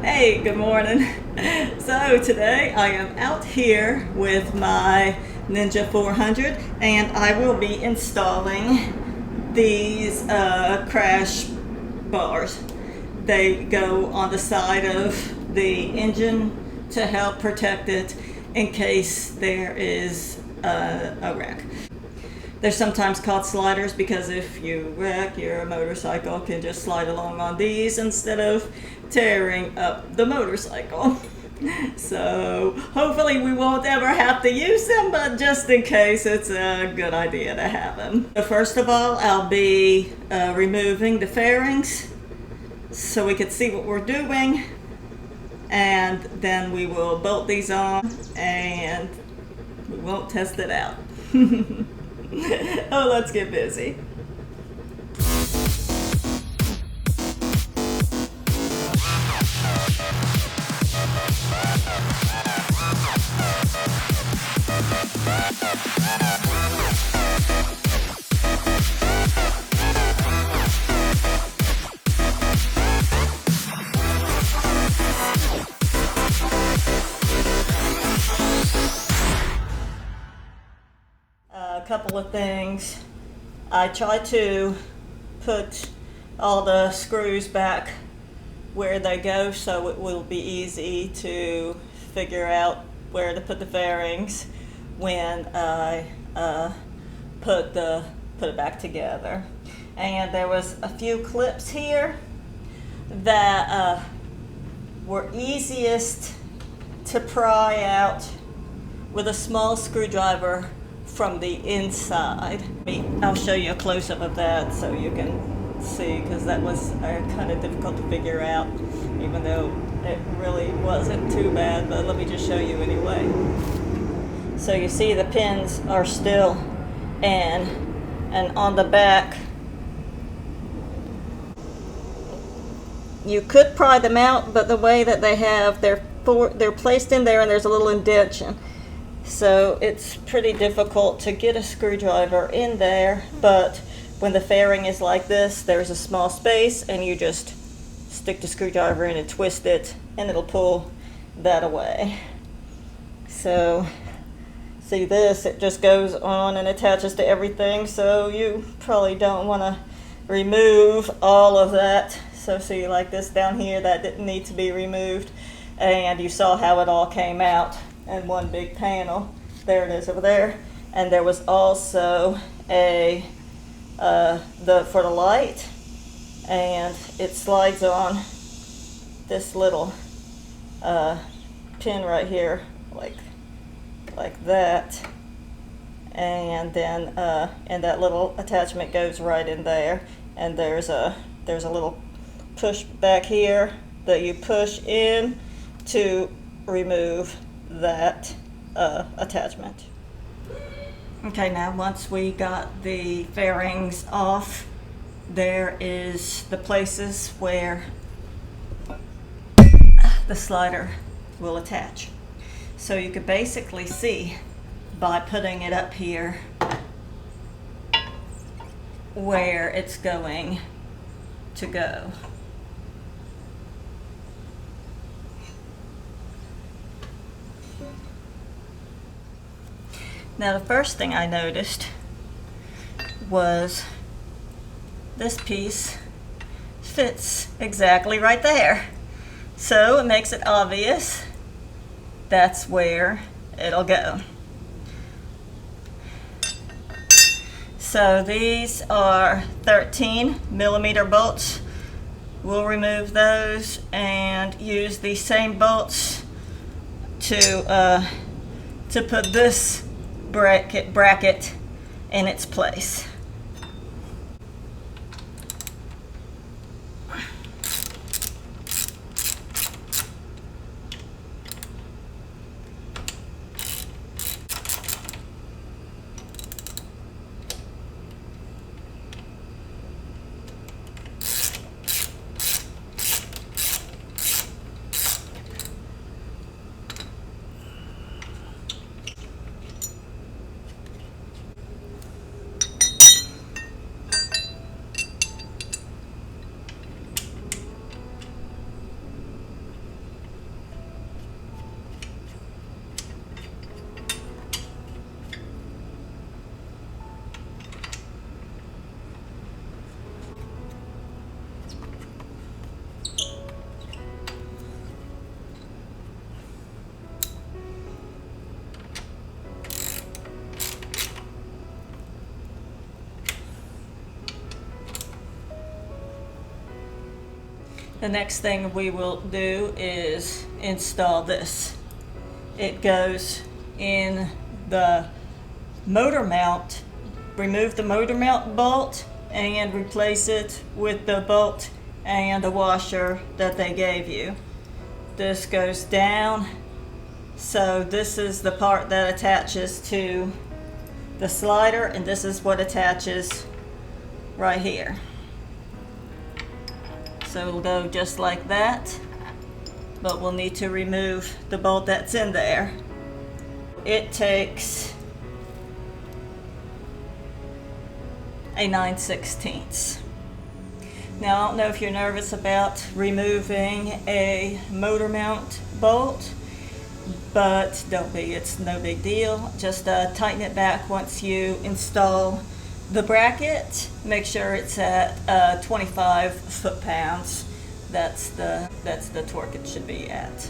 Hey, good morning. So today I am out here with my Ninja 400 and I will be installing these crash bars. They go on the side of the engine to help protect it in case there is a wreck. They're sometimes called sliders because if you wreck, your motorcycle can just slide along on these instead of tearing up the motorcycle. So hopefully we won't ever have to use them, but just in case, it's a good idea to have them. So first of all, I'll be removing the fairings so we can see what we're doing, and then we will bolt these on and we won't test it out. Oh, let's get busy. A couple of things. I try to put all the screws back where they go so it will be easy to figure out where to put the fairings when I put it back together. And there was a few clips here that were easiest to pry out with a small screwdriver from the inside. I'll show you a close-up of that so you can see, because that was kind of difficult to figure out, even though it really wasn't too bad, but let me just show you anyway. So you see the pins are still in, and on the back you could pry them out, but the way that they have, they're placed in there and there's a little indentation. So it's pretty difficult to get a screwdriver in there, but when the fairing is like this, there's a small space and you just stick the screwdriver in and twist it and it'll pull that away. So see this, it just goes on and attaches to everything, so you probably don't want to remove all of that. So see, like this down here, that didn't need to be removed, and you saw how it all came out in one big panel. There it is over there. And there was also a for the light, and it slides on this little pin right here, like that, and then and that little attachment goes right in there, and there's a little push back here that you push in to remove that attachment. Okay, now once we got the fairings off, there is the places where the slider will attach. So you could basically see by putting it up here where it's going to go. Now the first thing I noticed was this piece fits exactly right there. So it makes it obvious that's where it'll go. So these are 13mm bolts. We'll remove those and use the same bolts to put this bracket in its place. The next thing we will do is install this. It goes in the motor mount. Remove the motor mount bolt and replace it with the bolt and the washer that they gave you. This goes down, so this is the part that attaches to the slider, and this is what attaches right here. So it'll go just like that, but we'll need to remove the bolt that's in there. It takes a 9/16. Now, I don't know if you're nervous about removing a motor mount bolt, but don't be, it's no big deal. Just tighten it back once you install the bracket. Make sure it's at 25 foot-pounds. That's the torque it should be at.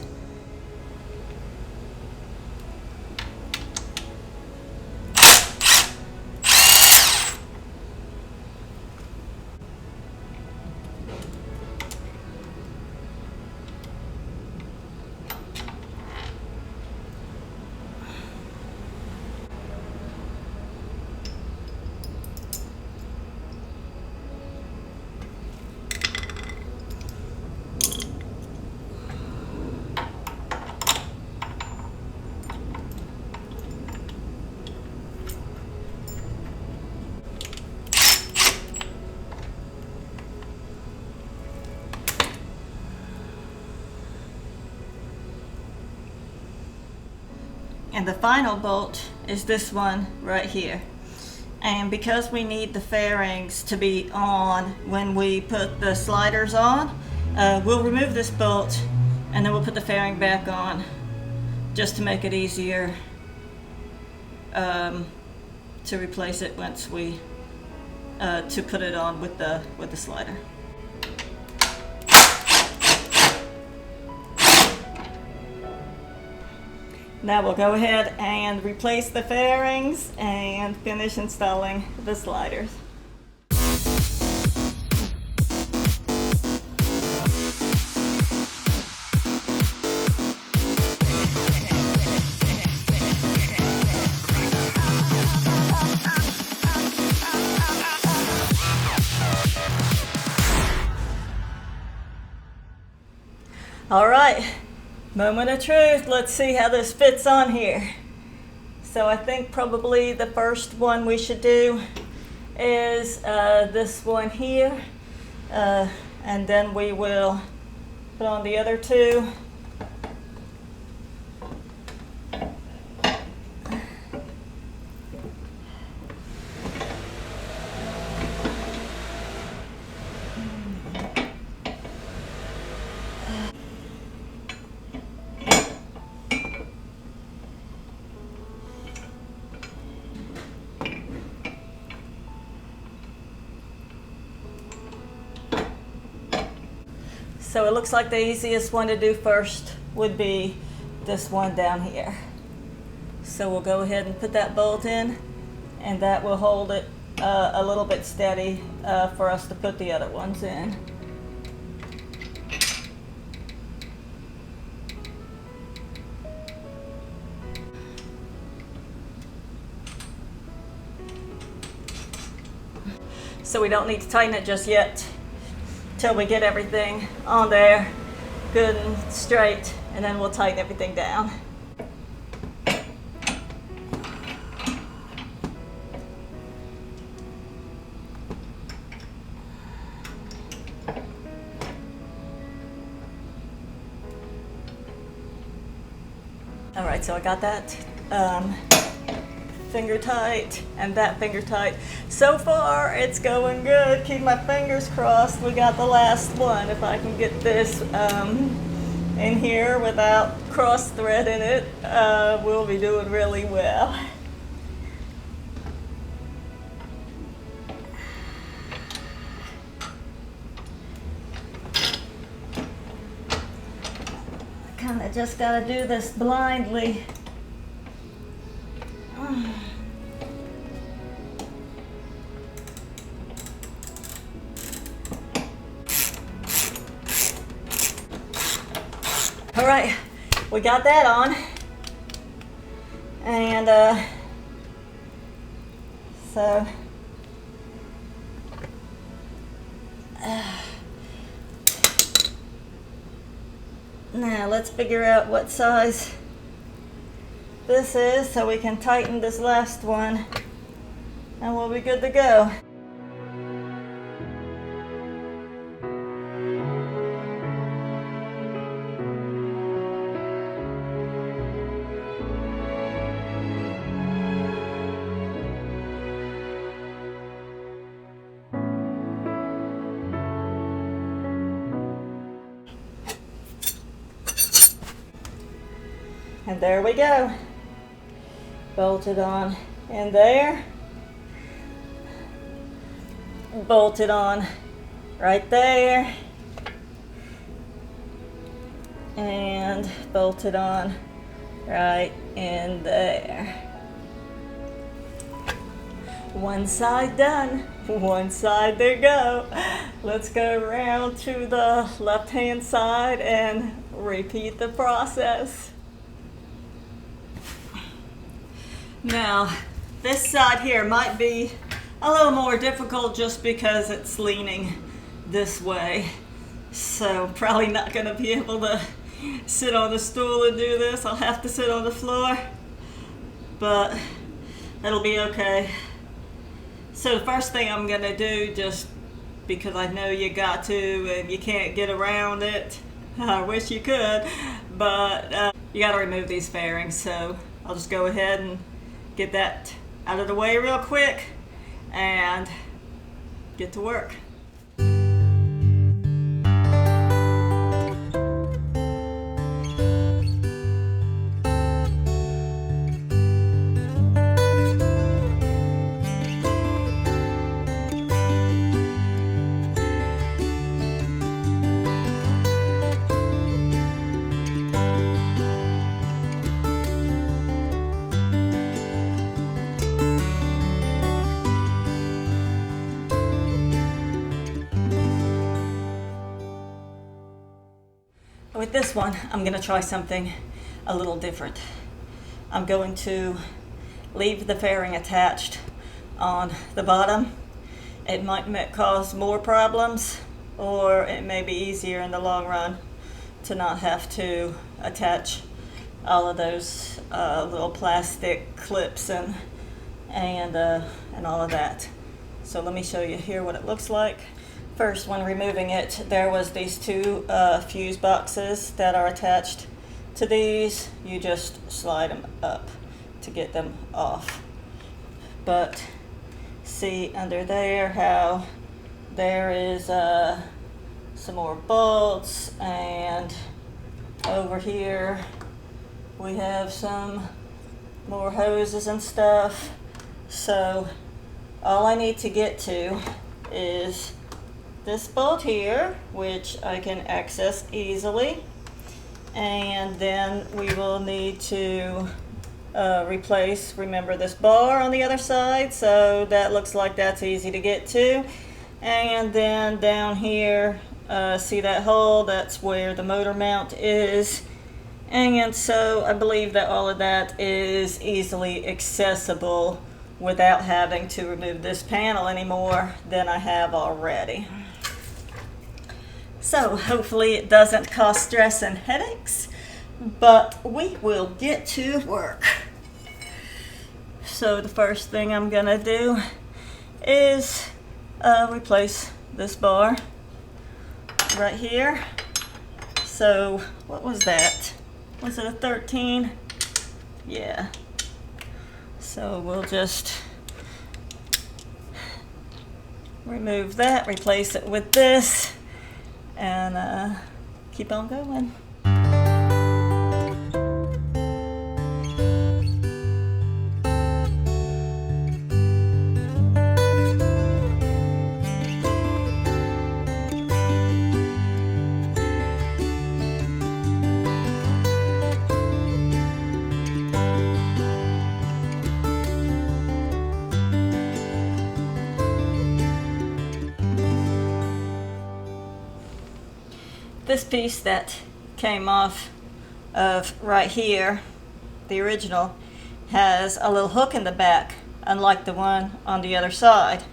And the final bolt is this one right here. And because we need the fairings to be on when we put the sliders on, we'll remove this bolt and then we'll put the fairing back on just to make it easier to replace it once we to put it on with the slider. Now we'll go ahead and replace the fairings and finish installing the sliders. All right. Moment of truth. Let's see how this fits on here. So I think probably the first one we should do is this one here, and then we will put on the other two. So it looks like the easiest one to do first would be this one down here. So we'll go ahead and put that bolt in, and that will hold it a little bit steady for us to put the other ones in. So we don't need to tighten it just yet till we get everything on there good and straight, and then we'll tighten everything down. All right, so I got that finger tight and that finger tight. So far it's going good. Keep my fingers crossed we got the last one. If I can get this in here without cross threading it, we'll be doing really well. I kind of just got to do this blindly. All right, we got that on. And so now let's figure out what size this is so we can tighten this last one and we'll be good to go. And there we go. Bolted on in there. Bolted on right there. And bolted on right in there. One side done, one side to go. Let's go around to the left-hand side and repeat the process. Now, this side here might be a little more difficult just because it's leaning this way. So probably not going to be able to sit on the stool and do this. I'll have to sit on the floor, but it'll be okay. So the first thing I'm going to do, just because I know you got to and you can't get around it, I wish you could, but you got to remove these fairings. So I'll just go ahead and get that out of the way real quick and get to work. With this one, I'm going to try something a little different. I'm going to leave the fairing attached on the bottom. It might cause more problems, or it may be easier in the long run to not have to attach all of those little plastic clips and all of that. So let me show you here what it looks like. First, when removing it, there was these two fuse boxes that are attached to these. You just slide them up to get them off. But see under there how there is some more bolts, and over here we have some more hoses and stuff. So all I need to get to is this bolt here, which I can access easily, and then we will need to replace, remember, this bar on the other side, so that looks like that's easy to get to. And then down here, see that hole? That's where the motor mount is. And so I believe that all of that is easily accessible without having to remove this panel any more than I have already. So hopefully it doesn't cause stress and headaches, but we will get to work. So the first thing I'm gonna do is replace this bar right here. So what was that? Was it a 13? Yeah. So we'll just remove that, replace it with this, and keep on going. This piece that came off of right here, the original, has a little hook in the back, unlike the one on the other side.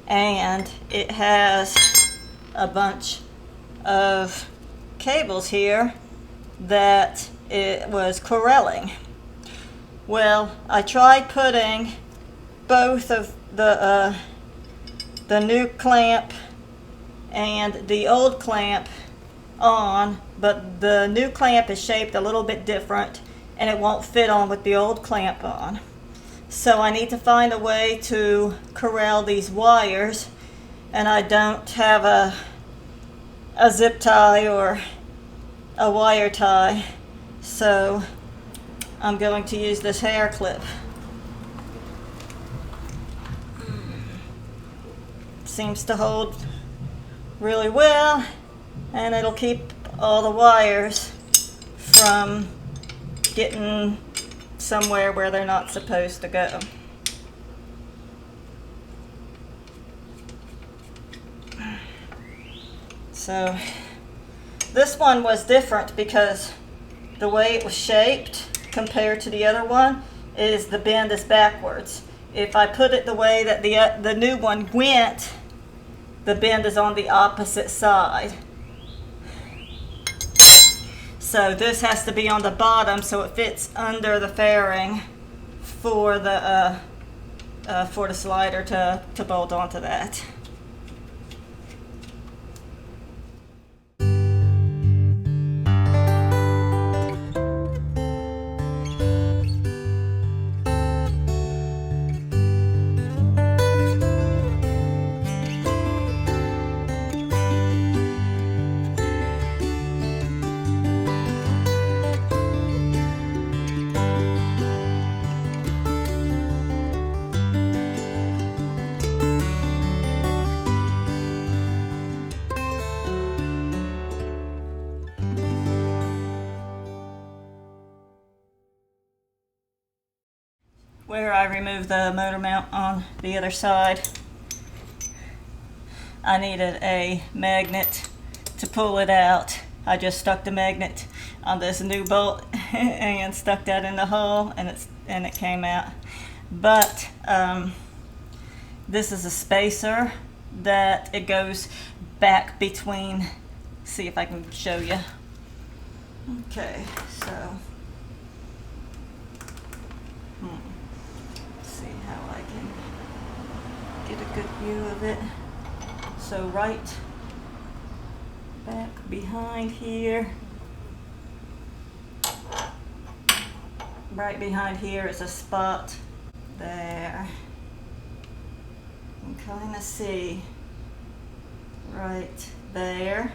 And it has a bunch of cables here that it was corralling. Well, I tried putting both of the new clamp and the old clamp on, but the new clamp is shaped a little bit different and it won't fit on with the old clamp on. So I need to find a way to corral these wires, and I don't have a zip tie or a wire tie, so I'm going to use this hair clip. Seems to hold really well, and it'll keep all the wires from getting somewhere where they're not supposed to go. So this one was different because the way it was shaped compared to the other one is the bend is backwards. If I put it the way that the new one went, the bend is on the opposite side. So this has to be on the bottom so it fits under the fairing for the slider to bolt onto that. Where I removed the motor mount on the other side, I needed a magnet to pull it out. I just stuck the magnet on this new bolt and stuck that in the hole, and it came out. But this is a spacer that it goes back between. See if I can show you. Okay, so see how I can get a good view of it. So right back behind here, right behind here is a spot there. You can kind of see right there.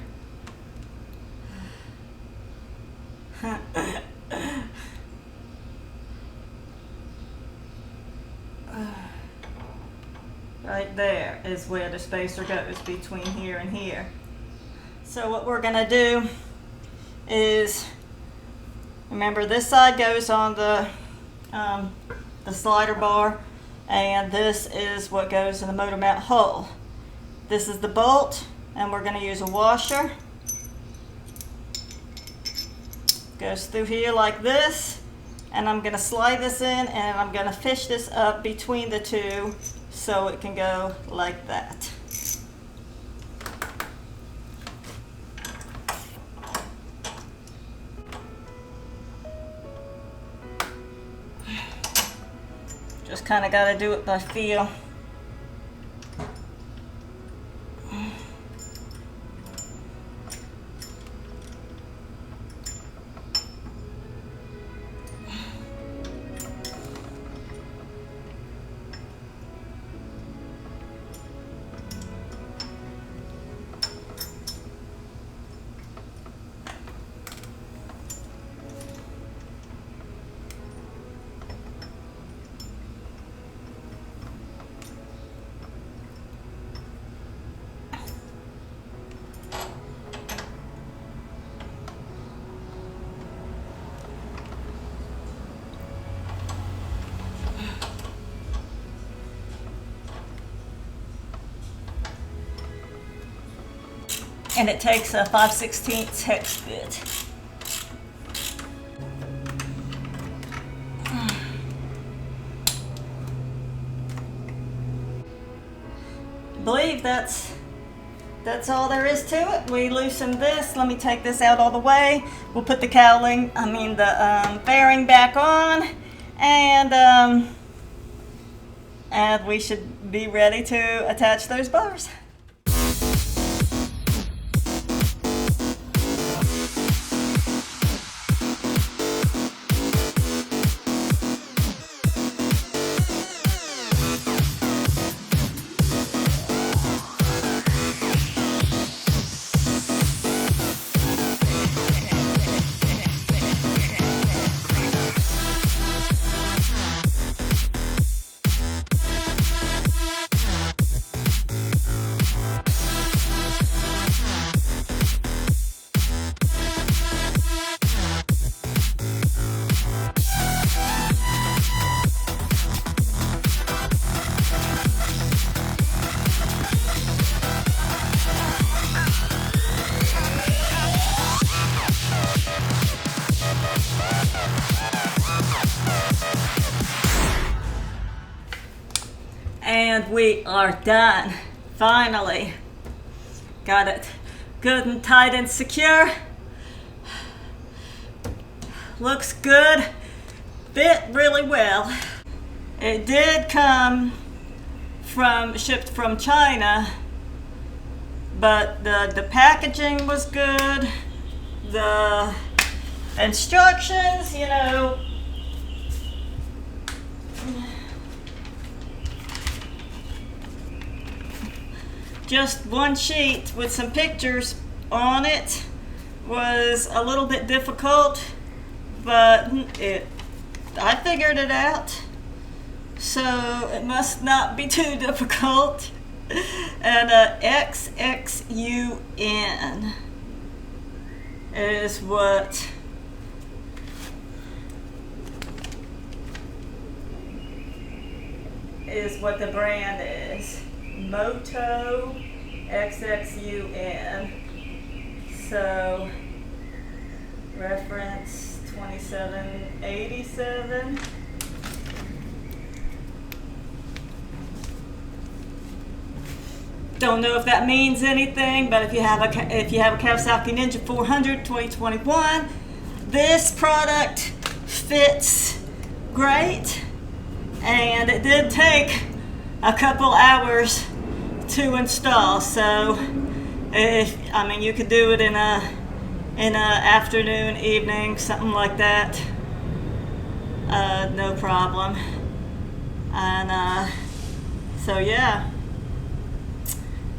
Right there is where the spacer goes between here and here. So what we're gonna do is, remember this side goes on the slider bar, and this is what goes in the motor mount hole. This is the bolt, and we're gonna use a washer. Goes through here like this, and I'm gonna slide this in, and I'm gonna fish this up between the two so it can go like that. Just kind of got to do it by feel. And it takes a 5/16 hex bit. believe that's all there is to it. We loosened this. Let me take this out all the way. We'll put the cowling, the bearing back on, and we should be ready to attach those bars. And we are done. Finally. Got it good and tight and secure. Looks good. Fit really well. It did come shipped from China, but the packaging was good. The instructions, just one sheet with some pictures on it was a little bit difficult, but I figured it out, so it must not be too difficult. And xxun is what the brand is. Moto xxun. So reference 2787. Don't know if that means anything, but if you have a Kawasaki Ninja 400 2021, this product fits great, and it did take a couple hours to install. So you could do it in a afternoon, evening, something like that, no problem. And so yeah,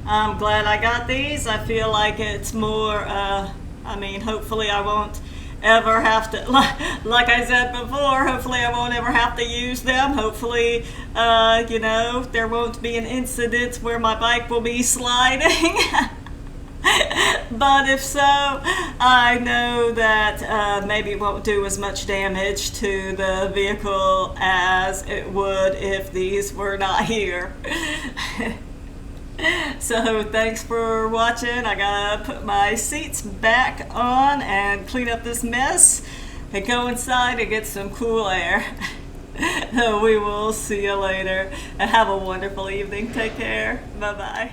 I'm glad I got these. I feel like it's more hopefully I won't ever have to, like I said before, hopefully I won't ever have to use them. Hopefully there won't be an incident where my bike will be sliding. But if so, I know that maybe it won't do as much damage to the vehicle as it would if these were not here. So thanks for watching. I gotta put my seats back on and clean up this mess and go inside and get some cool air. We will see you later, and have a wonderful evening. Take care. Bye-bye.